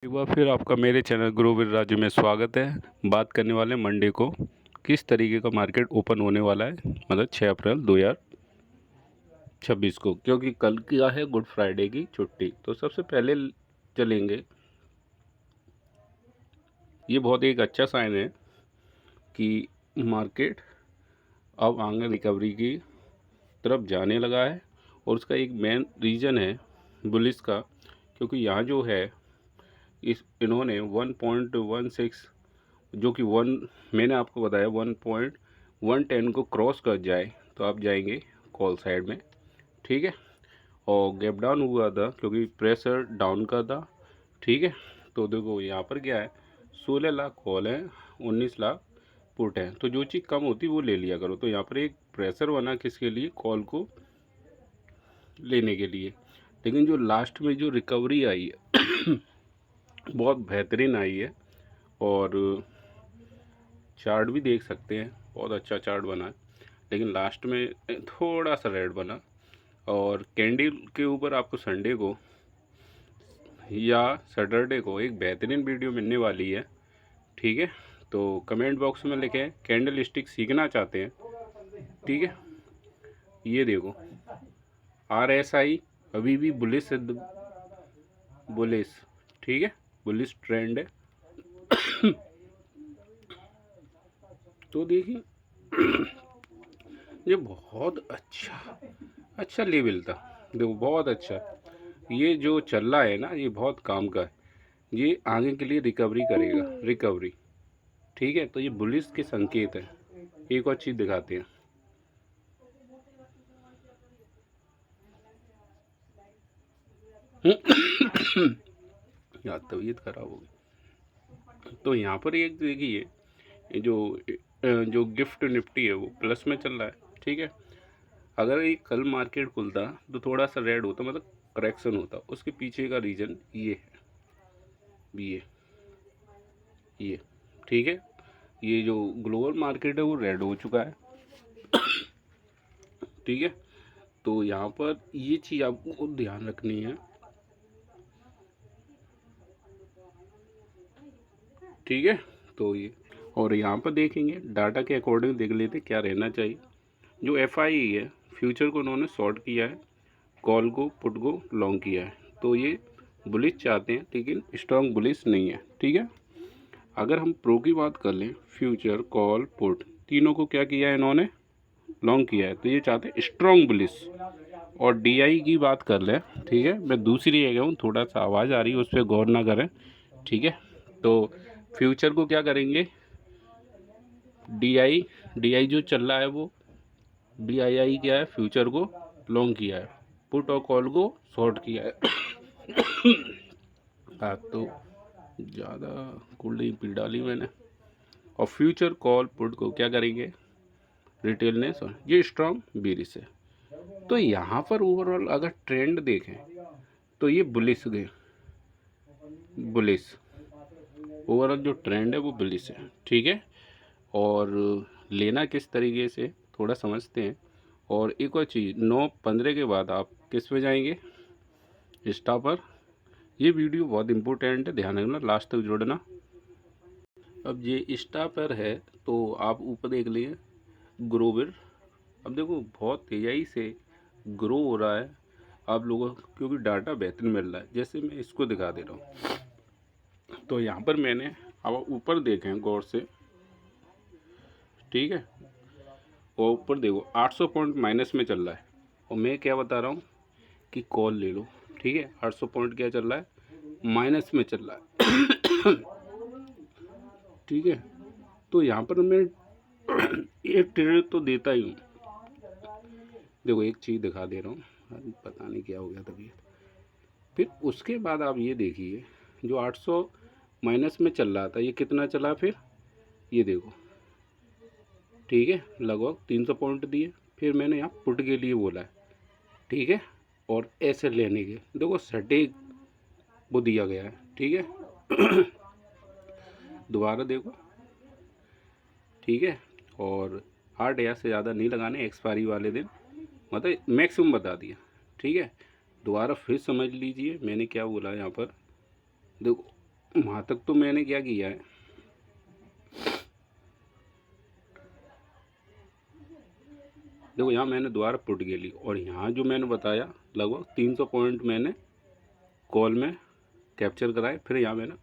एक बार फिर आपका मेरे चैनल ग्रो विद राजू में स्वागत है। बात करने वाले मंडे को किस तरीके का मार्केट ओपन होने वाला है, मतलब 6 अप्रैल 2026 को, क्योंकि कल क्या है गुड फ्राइडे की छुट्टी। तो सबसे पहले चलेंगे, ये बहुत एक अच्छा साइन है कि मार्केट अब आगे रिकवरी की तरफ जाने लगा है। और उसका एक मेन रीज़न है बुलिस का, क्योंकि यहाँ जो है इन्होंने 1.16 जो कि मैंने आपको बताया 1.110 को क्रॉस कर जाए तो आप जाएंगे कॉल साइड में, ठीक है। और गैप डाउन हुआ था क्योंकि प्रेशर डाउन का था, ठीक है। तो देखो यहाँ पर क्या है, 16 लाख कॉल है, 19 लाख पुट है। तो जो चीज़ कम होती वो ले लिया करो। तो यहाँ पर एक प्रेशर बना किसके लिए, कॉल को लेने के लिए। लेकिन जो लास्ट में जो रिकवरी आई है बहुत बेहतरीन आई है। और चार्ट भी देख सकते हैं, बहुत अच्छा चार्ट बना है। लेकिन लास्ट में थोड़ा सा रेड बना। और कैंडल के ऊपर आपको संडे को या सैटरडे को एक बेहतरीन वीडियो मिलने वाली है, ठीक है। तो कमेंट बॉक्स में लिखें कैंडल स्टिक सीखना चाहते हैं, ठीक है। ये देखो RSI अभी भी बुलिस बुलिस, ठीक है, बुलिस ट्रेंड है। तो देखिए ये बहुत अच्छा लेवल था, देखो बहुत अच्छा। ये जो चल रहा है ना, ये बहुत काम का है, ये आगे के लिए रिकवरी करेगा, रिकवरी, ठीक है। तो ये बुलिस के संकेत है। एक और चीज़ दिखाते हैं, यार तबीयत खराब हो गई। तो यहाँ पर एक देखिए, ये जो गिफ्ट निफ्टी है वो प्लस में चल रहा है, ठीक है। अगर ये कल मार्केट खुलता तो थोड़ा सा रेड होता, मतलब करेक्शन होता। उसके पीछे का रीज़न ये है, ये ठीक है। ये जो ग्लोबल मार्केट है वो रेड हो चुका है, ठीक है। तो यहाँ पर ये चीज़ आपको ध्यान रखनी है, ठीक है। तो ये, और यहाँ पर देखेंगे डाटा के अकॉर्डिंग देख लेते क्या रहना चाहिए। जो FI है, फ्यूचर को उन्होंने शॉर्ट किया है, कॉल को पुट को लॉन्ग किया है। तो ये बुलिश चाहते हैं लेकिन स्ट्रॉन्ग बुलिश नहीं है, ठीक है। अगर हम प्रो की बात कर लें, फ्यूचर कॉल पुट तीनों को क्या किया है इन्होंने, लॉन्ग किया है। तो ये चाहते हैं स्ट्रॉन्ग बुलिश। और DI की बात कर लें, ठीक है, मैं दूसरी जगह हूँ, थोड़ा सा आवाज़ आ रही है, उस पर गौर ना करें, ठीक है। तो फ्यूचर को क्या करेंगे, DI जो चल रहा है वो DII क्या है, फ्यूचर को लॉन्ग किया है, पुट और कॉल को शॉर्ट किया है। हाँ, तो ज़्यादा कोल्ड ड्रिंक पी डाली मैंने। और फ्यूचर कॉल पुट को क्या करेंगे, रिटेल ने ये स्ट्रॉन्ग बेरिश है। तो यहाँ पर ओवरऑल अगर ट्रेंड देखें तो ये बुलिश गए, बुलिश ओवरऑल जो ट्रेंड है वो बुलिश है, ठीक है। और लेना किस तरीके से थोड़ा समझते हैं। और एक और चीज़, 9:15 के बाद आप किस पे जाएंगे, इंस्टा पर। ये वीडियो बहुत इम्पोर्टेंट है, ध्यान रखना, लास्ट तक जुड़ना। अब ये इंस्टा पर है तो आप ऊपर देख लिए ग्रोविड। अब देखो बहुत तेज़ी से ग्रो हो रहा है आप लोगों को, क्योंकि डाटा बेहतरीन मिल रहा है। जैसे मैं इसको दिखा दे रहा हूँ, तो यहाँ पर मैंने, अब ऊपर देखें गौर से, ठीक है। और ऊपर देखो 800 पॉइंट माइनस में चल रहा है। और मैं क्या बता रहा हूँ कि कॉल ले लो, ठीक है। 800 पॉइंट क्या चल रहा है, माइनस में चल रहा है, ठीक है। तो यहाँ पर मैं एक ट्रेड तो देता ही हूँ। देखो एक चीज़ दिखा दे रहा हूँ, पता नहीं क्या हो गया तबीयत। फिर उसके बाद आप ये देखिए, जो 800 माइनस में चल रहा था ये कितना चला, फिर ये देखो, ठीक है, लगभग 300 पॉइंट दिए। फिर मैंने यहाँ पुट के लिए बोला है, ठीक है। और ऐसे लेने के देखो सटीक वो दिया गया है, ठीक है। दोबारा देखो, ठीक है। और 8 से ज़्यादा नहीं लगाने एक्सपायरी वाले दिन, मतलब मैक्सिमम बता दिया, ठीक है। दोबारा फिर समझ लीजिए मैंने क्या बोला यहाँ पर। देखो वहाँ तक तो मैंने क्या किया है, देखो यहाँ मैंने दोबारा पुट के ली और यहाँ जो मैंने बताया लगभग 300 पॉइंट मैंने कॉल में कैप्चर कराए। फिर यहाँ मैंने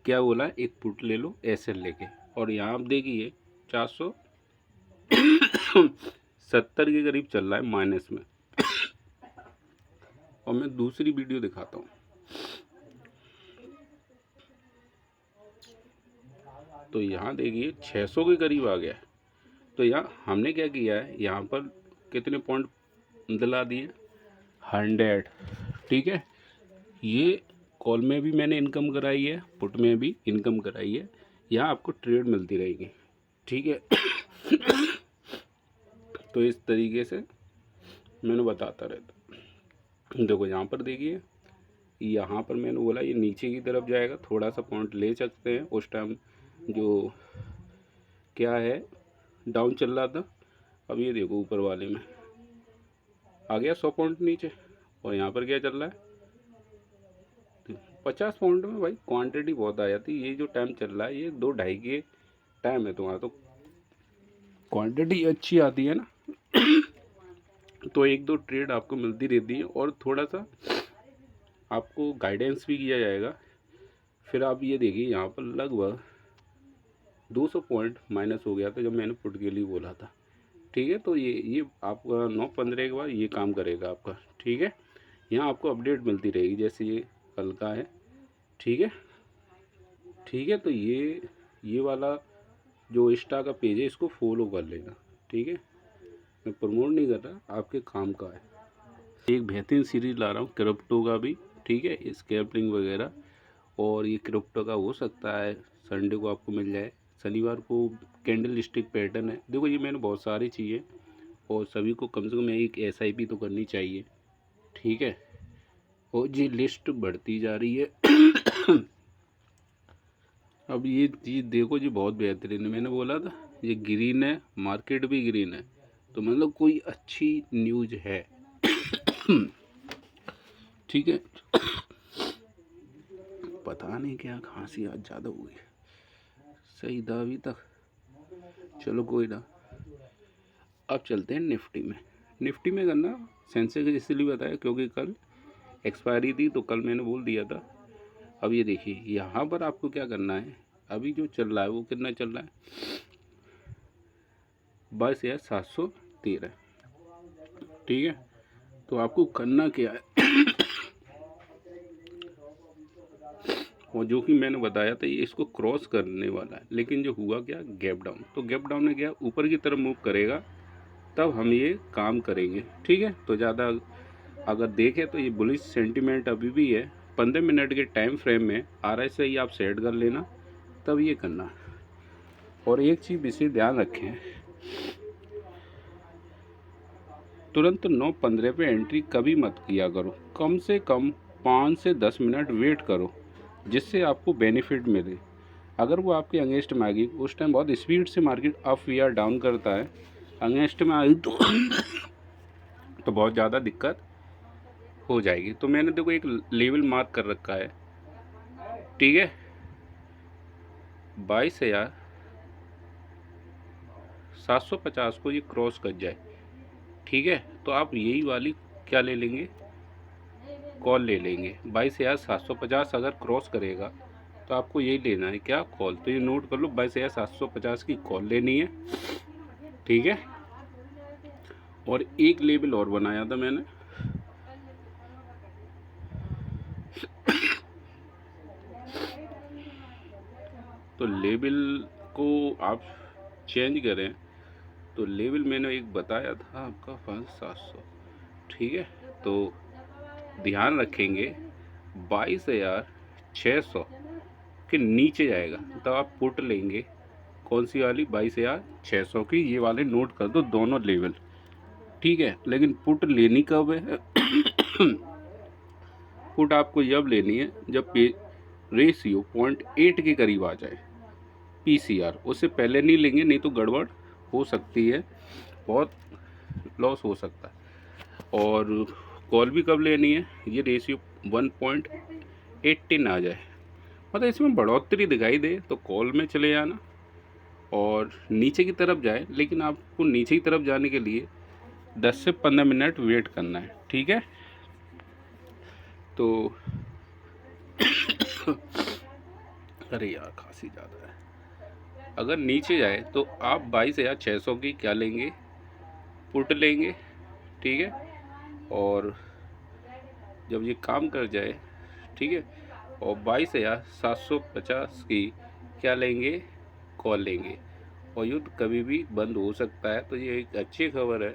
क्या बोला, एक पुट ले लो ऐसे लेके, और यहाँ आप देखिए 470 के करीब चल रहा है माइनस में। और मैं दूसरी वीडियो दिखाता हूँ। तो यहाँ देखिए 600 के करीब आ गया। तो यहाँ हमने क्या किया है, यहाँ पर कितने पॉइंट दिला दिए, 100। ठीक है, ये कॉल में भी मैंने इनकम कराई है, पुट में भी इनकम कराई है। यहाँ आपको ट्रेड मिलती रहेगी। ठीक है तो इस तरीके से मैंने बताता रहता। देखो यहाँ पर देखिए, यहाँ पर मैंने बोला ये नीचे की तरफ जाएगा, थोड़ा सा पॉइंट ले सकते हैं। उस टाइम जो क्या है डाउन चल रहा था। अब ये देखो ऊपर वाले में आ गया 100 पॉइंट नीचे, और यहाँ पर क्या चल रहा है 50 पॉइंट में। भाई क्वांटिटी बहुत आ जाती है। ये जो टाइम चल रहा है ये 2-2.5 के टाइम है, तुम्हारा तो क्वांटिटी अच्छी आती है ना तो 1-2 ट्रेड आपको मिलती रहती है, और थोड़ा सा आपको गाइडेंस भी किया जाएगा। फिर आप ये देखिए यहाँ पर लगभग 200 पॉइंट माइनस हो गया था जब मैंने पुट के लिए बोला था। ठीक है, तो ये आपका 9-15 के बाद ये काम करेगा आपका। ठीक है, यहाँ आपको अपडेट मिलती रहेगी, जैसे ये कल का है। ठीक है, ठीक है, तो ये वाला जो इंस्टा का पेज है इसको फॉलो कर लेना। ठीक है, मैं प्रमोट नहीं कर रहा, आपके काम का है। एक बेहतरीन सीरीज ला रहा हूँ क्रिप्टो का भी। ठीक है, स्कैल्पिंग वगैरह, और ये क्रिप्टो का हो सकता है संडे को आपको मिल जाए। शनिवार को कैंडल स्टिक पैटर्न है। देखो ये मैंने बहुत सारी चीज़ें, और सभी को कम से कम एक SIP तो करनी चाहिए। ठीक है, और जी लिस्ट बढ़ती जा रही है अब ये चीज़ देखो जी बहुत बेहतरीन है। मैंने बोला था ये ग्रीन है, मार्केट भी ग्रीन है, तो मतलब कोई अच्छी न्यूज़ है ठीक है पता नहीं क्या खांसी आज ज़्यादा हुई है, सही था अभी तक। चलो कोई ना, अब चलते हैं निफ्टी में। निफ्टी में करना सेंसेक्स इसलिए बताया क्योंकि कल एक्सपायरी थी, तो कल मैंने बोल दिया था। अब ये देखिए यहाँ पर आपको क्या करना है, अभी जो चल रहा है वो कितना चल रहा है 22,713। ठीक है, तो आपको करना क्या है और जो कि मैंने बताया था ये इसको क्रॉस करने वाला है, लेकिन जो हुआ क्या गैप डाउन। तो गैप डाउन में क्या ऊपर की तरफ मूव करेगा तब हम ये काम करेंगे। ठीक है, तो ज़्यादा अगर देखें तो ये बुलिश सेंटीमेंट अभी भी है। 15 मिनट के टाइम फ्रेम में RSI आप सेट कर लेना, तब ये करना। और एक चीज़ विशेष ध्यान रखें, तुरंत 9:15 पे एंट्री कभी मत किया करो, कम से कम 5 से 10 मिनट वेट करो, जिससे आपको बेनिफिट मिले। अगर वो आपके अगेंस्ट में आ गई, उस टाइम बहुत स्पीड से मार्केट अप या डाउन करता है, अगेंस्ट में आई तो बहुत ज़्यादा दिक्कत हो जाएगी। तो मैंने देखो एक लेवल मार्क कर रखा है। ठीक है, 22,750 को ये क्रॉस कर जाए। ठीक है, तो आप यही वाली क्या ले लेंगे, कॉल ले लेंगे। 22,750 अगर क्रॉस करेगा तो आपको यही लेना है, क्या कॉल। तो ये नोट कर लो, 22,750 की कॉल लेनी है। ठीक है, और एक लेवल और बनाया था मैंने, तो लेवल को आप चेंज करें। तो लेवल मैंने एक बताया था आपका 5,700। ठीक है, तो ध्यान रखेंगे 22,600 के नीचे जाएगा तो आप पुट लेंगे। कौन सी वाली 22,600 की, ये वाले नोट कर दो दोनों लेवल। ठीक है, लेकिन पुट लेनी कब है पुट आपको जब लेनी है जब रेशियो 0.8 के करीब आ जाए PCR, उससे पहले नहीं लेंगे, नहीं तो गड़बड़ हो सकती है, बहुत लॉस हो सकता है। और कॉल भी कब लेनी है, ये रेशियो 1.18 आ जाए, मतलब इसमें बढ़ोतरी दिखाई दे तो कॉल में चले जाना और नीचे की तरफ जाए, लेकिन आपको नीचे की तरफ जाने के लिए 10 से 15 मिनट वेट करना है, ठीक है। तो अरे यार खांसी ज़्यादा है। अगर नीचे जाए तो आप 22,600 की क्या लेंगे, पुट लेंगे, ठीक है। और जब ये काम कर जाए, ठीक है, और 22,750 की क्या लेंगे, कॉल लेंगे। और युद्ध कभी भी बंद हो सकता है। तो ये एक अच्छी खबर है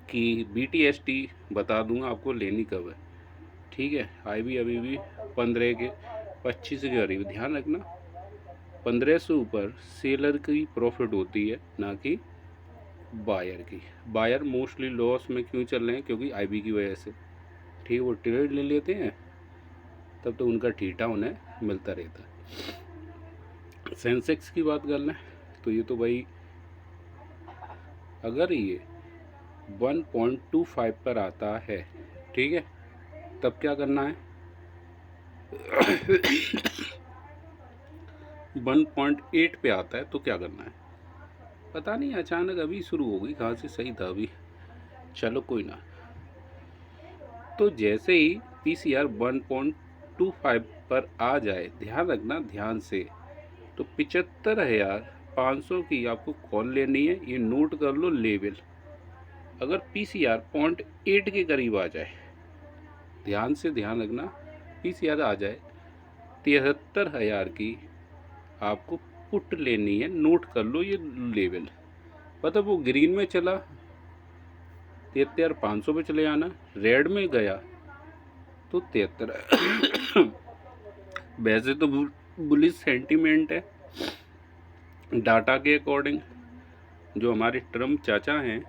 कि BTST बता दूंगा आपको लेनी कब है, ठीक है। IB अभी भी 15 के 25 के करीब, ध्यान रखना 15 से ऊपर सेलर की प्रॉफिट होती है, ना कि बायर की। बायर मोस्टली लॉस में क्यों चल रहे हैं, क्योंकि IB की वजह से, ठीक है। वो ट्रेड ले लेते हैं तब तो उनका ठीठा उन्हें मिलता रहता है। सेंसेक्स की बात कर लें तो ये तो भाई अगर ये 1.25 पर आता है, ठीक है, तब क्या करना है 1.8 पे आता है तो क्या करना है पता नहीं, अचानक अभी शुरू हो गई, कहाँ से सही था अभी, चलो कोई ना। तो जैसे ही PCR 1.25 पर आ जाए, ध्यान रखना ध्यान से, तो 75,500 की आपको कॉल लेनी है। ये नोट कर लो लेवल। अगर PCR 0.8 के करीब आ जाए, ध्यान से ध्यान रखना, PCR आ जाए 73,000 की आपको पुट लेनी है। नोट कर लो ये लेवल। मतलब वो ग्रीन में चला 73,500 पे चले जाना, रेड में गया तो 73। वैसे तो बुलिश सेंटीमेंट है डाटा के अकॉर्डिंग। जो हमारे ट्रम्प चाचा हैं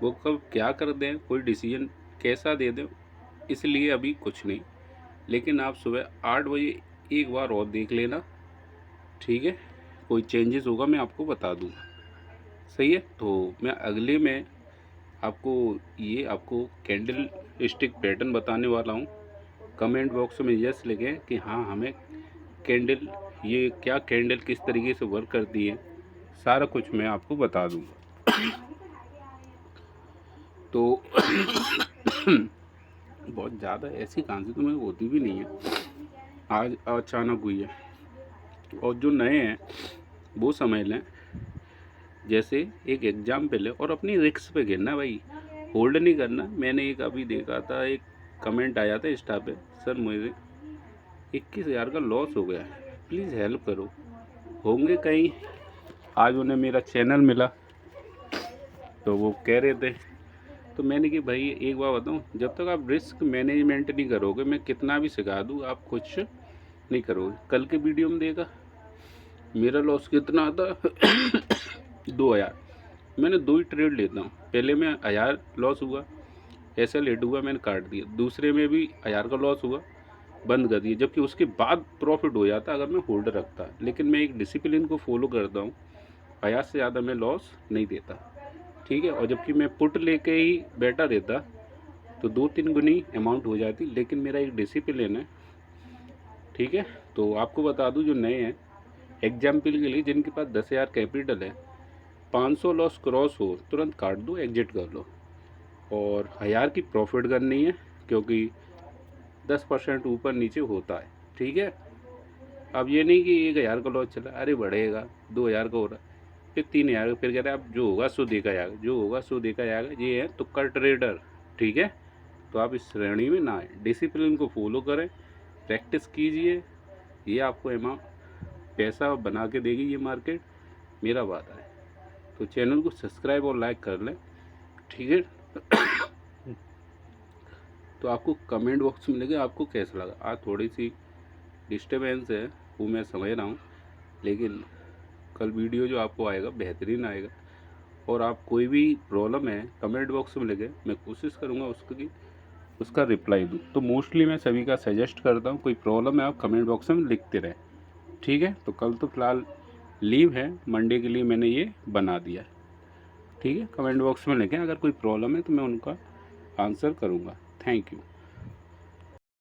वो कब क्या कर दें, कोई डिसीजन कैसा दे दें, इसलिए अभी कुछ नहीं। लेकिन आप सुबह 8 बजे एक बार और देख लेना, ठीक है। कोई चेंजेस होगा मैं आपको बता दूंगा, सही है। तो मैं अगले में आपको कैंडल स्टिक पैटर्न बताने वाला हूँ। कमेंट बॉक्स में यस लिखें कि हाँ हमें कैंडल, ये क्या कैंडल किस तरीके से वर्क करती है, सारा कुछ मैं आपको बता दूंगा। तो बहुत ज़्यादा ऐसी खांसी तो मेरे होती भी नहीं है, आज अचानक हुई है। और जो नए हैं वो समझ लें जैसे एक एग्जाम्पल है, और अपनी रिस्क पे गिरना भाई, होल्ड नहीं करना। मैंने एक अभी देखा था, एक कमेंट आया था इंस्टा पे, सर मुझे 21,000 का लॉस हो गया है, प्लीज़ हेल्प करो। होंगे कहीं, आज उन्हें मेरा चैनल मिला तो वो कह रहे थे, तो मैंने कि भाई एक बार बताऊँ, जब तक आप रिस्क मैनेजमेंट नहीं करोगे, मैं कितना भी सिखा दूँ आप कुछ नहीं करोगे। कल के वीडियो में देखा मेरा लॉस कितना था 2,000। मैंने 2 ही ट्रेड लेता हूँ, पहले में 1,000 लॉस हुआ, ऐसा लेट हुआ, मैंने काट दिया। दूसरे में भी 1,000 का लॉस हुआ, बंद कर दिया, जबकि उसके बाद प्रॉफिट हो जाता अगर मैं होल्ड रखता। लेकिन मैं एक डिसिप्लिन को फॉलो करता हूँ, 1,000 से ज़्यादा मैं लॉस नहीं देता, ठीक है। और जबकि मैं पुट लेके ही बैठा रहता तो 2-3 गुनी अमाउंट हो जाती, लेकिन मेरा एक डिसिप्लिन है, ठीक है। तो आपको बता दूं जो नए हैं, एग्जाम्पल के लिए जिनके पास 10,000 कैपिटल है, 500 लॉस क्रॉस हो तुरंत काट दो, एग्जिट कर लो। और 1,000 की प्रॉफिट करनी है, क्योंकि 10% ऊपर नीचे होता है, ठीक है। अब ये नहीं कि 1,000 का लॉस चला, अरे बढ़ेगा 2,000 का हो रहा, फिर 3,000, फिर कह रहे हैं अब जो होगा सो देखा जाएगा, जो होगा सो देखा जाएगा। ये है तुक्का ट्रेडर, ठीक है। तो आप इस श्रेणी में ना आए, डिसिप्लिन को फॉलो करें, प्रैक्टिस कीजिए, ये आपको पैसा बना के देगी ये मार्केट, मेरा वादा है। तो चैनल को सब्सक्राइब और लाइक कर लें, ठीक है। तो आपको कमेंट बॉक्स में लिखे आपको कैसा लगा। आज थोड़ी सी डिस्टर्बेंस है वो मैं समझ रहा हूँ, लेकिन कल वीडियो जो आपको आएगा बेहतरीन आएगा। और आप कोई भी प्रॉब्लम है कमेंट बॉक्स में लिखे, मैं कोशिश करूँगा उसका रिप्लाई दूँ। तो मोस्टली मैं सभी का सजेस्ट करता हूँ, कोई प्रॉब्लम है आप कमेंट बॉक्स में लिखते रहें, ठीक है। तो कल तो फ़िलहाल लीव है, मंडे के लिए मैंने ये बना दिया, ठीक है। कमेंट बॉक्स में लिखें, अगर कोई प्रॉब्लम है तो मैं उनका आंसर करूँगा। Thank you.